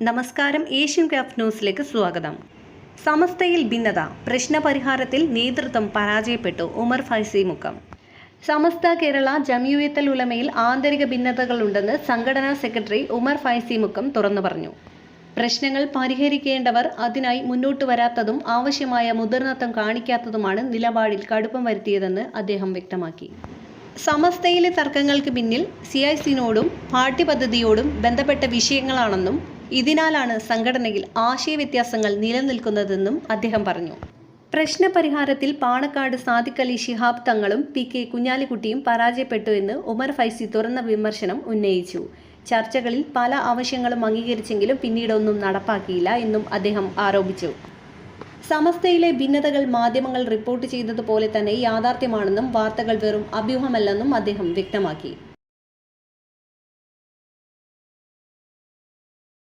നമസ്കാരം. Asian craft ന്യൂസിലേക്ക് സ്വാഗതം. സമസ്തയിൽ ഭിന്നത, പ്രശ്നപരിഹാരത്തിൽ നേതൃത്വം പരാജയപ്പെട്ടു. ഉമർ ഫൈസി മുക്കം. സമസ്ത കേരള ജംഇയ്യത്തുൽ ഉലമയിൽ ആന്തരിക ഭിന്നതകളുണ്ടെന്ന് സംഘടനാ സെക്രട്ടറി ഉമർ ഫൈസി മുക്കം തുറന്നു പറഞ്ഞു. പ്രശ്നങ്ങൾ പരിഹരിക്കേണ്ടവർ അതിനായി മുന്നോട്ട് വരാത്തതും ആവശ്യമായ മുതിർന്നത്വം കാണിക്കാത്തതുമാണ് നിലപാടിൽ കടുപ്പം വരുത്തിയതെന്ന് അദ്ദേഹം വ്യക്തമാക്കി. സമസ്തയിലെ തർക്കങ്ങൾക്ക് പിന്നിൽ CIC-നോടും പാഠ്യപദ്ധതിയോടും ബന്ധപ്പെട്ട വിഷയങ്ങളാണെന്നും ഇതിനാലാണ് സംഘടനയിൽ ആശയവ്യത്യാസങ്ങൾ നിലനിൽക്കുന്നതെന്നും അദ്ദേഹം പറഞ്ഞു. പ്രശ്നപരിഹാരത്തിൽ പാണക്കാട് സാദിഖ് അലി ശിഹാബ് തങ്ങളും PK കുഞ്ഞാലിക്കുട്ടിയും പരാജയപ്പെട്ടു എന്ന് ഉമർ ഫൈസി തുറന്ന വിമർശനം ഉന്നയിച്ചു. ചർച്ചകളിൽ പല ആവശ്യങ്ങളും അംഗീകരിച്ചെങ്കിലും പിന്നീടൊന്നും നടപ്പാക്കിയില്ല എന്നും അദ്ദേഹം ആരോപിച്ചു. സമസ്തയിലെ ഭിന്നതകൾ മാധ്യമങ്ങൾ റിപ്പോർട്ട് ചെയ്തതുപോലെ തന്നെ യാഥാർത്ഥ്യമാണെന്നും വാർത്തകൾ വെറും അഭ്യൂഹമല്ലെന്നും അദ്ദേഹം വ്യക്തമാക്കി.